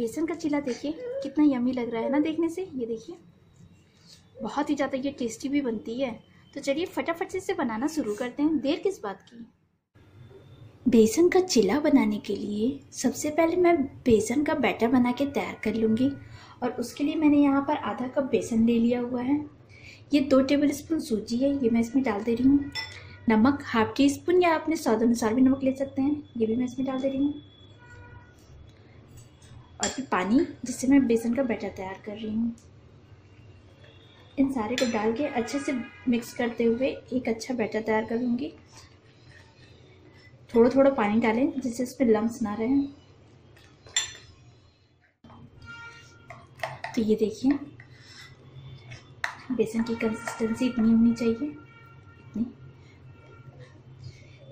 बेसन का चीला देखिए कितना यम्मी लग रहा है ना देखने से। ये देखिए बहुत ही ज़्यादा ये टेस्टी भी बनती है। तो चलिए फटाफट से इसे बनाना शुरू करते हैं, देर किस बात की। बेसन का चीला बनाने के लिए सबसे पहले मैं बेसन का बैटर बना के तैयार कर लूँगी। और उसके लिए मैंने यहाँ पर आधा कप बेसन ले लिया हुआ है। ये 2 टेबल स्पून सूजी है, ये मैं इसमें डाल दे रही हूँ। नमक ½ टी स्पून या अपने स्वाद अनुसार भी नमक ले सकते हैं, ये भी मैं इसमें डाल दे रही हूँ। और फिर पानी जिससे मैं बेसन का बैटर तैयार कर रही हूँ। इन सारे को डाल के अच्छे से मिक्स करते हुए एक अच्छा बैटर तैयार करूँगी। थोड़ा थोड़ा पानी डालें जिससे इसमें लम्स ना रहें। तो ये देखिए बेसन की कंसिस्टेंसी इतनी होनी चाहिए, इतनी।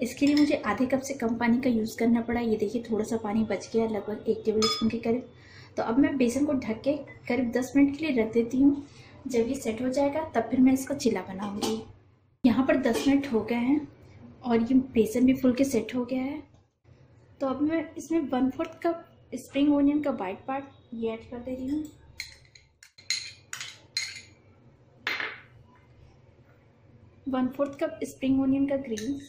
इसके लिए मुझे आधे कप से कम पानी का यूज़ करना पड़ा। ये देखिए थोड़ा सा पानी बच गया, लगभग 1 टेबल स्पून के करीब। तो अब मैं बेसन को ढक के करीब 10 मिनट के लिए रख देती हूँ। जब ये सेट हो जाएगा तब फिर मैं इसका चीला बनाऊँगी। यहाँ पर 10 मिनट हो गए हैं और ये बेसन भी फुल के सेट हो गया है। तो अब मैं इसमें 1/4 कप स्प्रिंग ओनियन का वाइट पार्ट ये ऐड कर दे रही हूँ। 1/4 कप स्प्रिंग ओनियन का ग्रीन,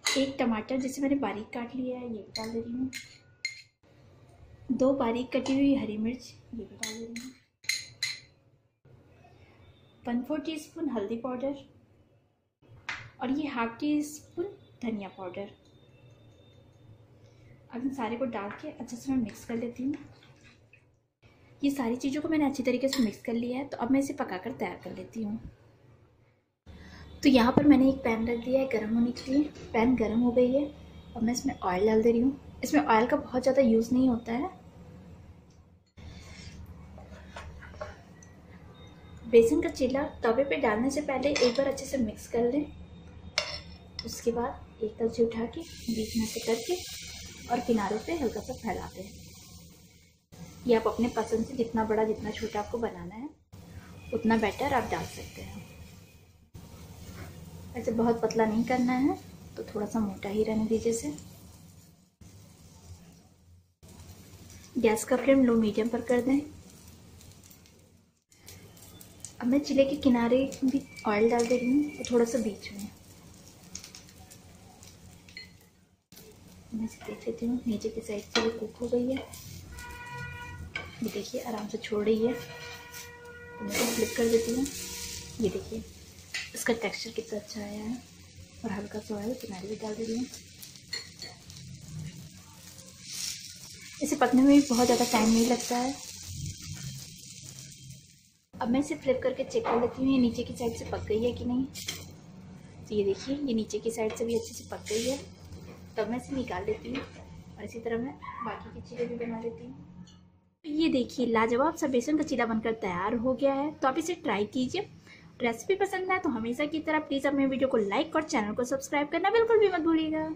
1 टमाटर जिसे मैंने बारीक काट लिया है ये भी डाल दे रही हूँ। 2 बारीक कटी हुई हरी मिर्च ये भी डाल दे रही हूँ। 1/4 टीस्पून हल्दी पाउडर और ये ½ टी स्पून धनिया पाउडर। अब इन सारे को डाल के अच्छे से मैं मिक्स कर लेती हूँ। ये सारी चीज़ों को मैंने अच्छी तरीके से मिक्स कर लिया है। तो अब मैं इसे पकाकर तैयार कर लेती हूँ। तो यहाँ पर मैंने एक पैन रख दिया है गर्म होने के लिए। पैन गर्म हो गई है। अब मैं इसमें ऑयल डाल दे रही हूँ। इसमें ऑयल का बहुत ज़्यादा यूज़ नहीं होता है। बेसन का चीला तवे पे डालने से पहले एक बार अच्छे से मिक्स कर लें। उसके बाद एक तरफ से उठा के बीच में से करके और किनारों पे हल्का सा फैला दें। ये आप अपने पसंद से जितना बड़ा जितना छोटा आपको बनाना है उतना बैटर आप डाल सकते हैं। ऐसे बहुत पतला नहीं करना है, तो थोड़ा सा मोटा ही रहने दीजिए इसे। गैस का फ्लेम लो मीडियम पर कर दें। अब मैं चीले के किनारे भी ऑयल डाल दे रही हूँ और थोड़ा सा बीच में। मैं इसे देख लेती हूँ नीचे की साइड से भी कुक हो गई है। ये देखिए आराम से छोड़ रही है। तो मैं इसे फ्लिप कर देती हूँ। ये देखिए इसका टेक्सचर कितना अच्छा आया है। और हल्का सा ऑयल किनारे भी डाल दे रही हूँ। इसे पकने में भी बहुत ज़्यादा टाइम नहीं लगता है। अब मैं इसे फ्लिप करके चेक कर लेती हूँ ये नीचे की साइड से पक गई है कि नहीं। तो ये देखिए ये नीचे की साइड से भी अच्छे से पक गई है। तब मैं इसे निकाल लेती हूँ और इसी तरह मैं बाकी की चीज़ें भी बना लेती हूँ। ये देखिए लाजवाब सा बेसन का चीला बनकर तैयार हो गया है। तो आप इसे ट्राई कीजिए। रेसिपी पसंद आए तो हमेशा की तरह प्लीज़ अपने वीडियो को लाइक और चैनल को सब्सक्राइब करना बिल्कुल भी मत भूलिएगा।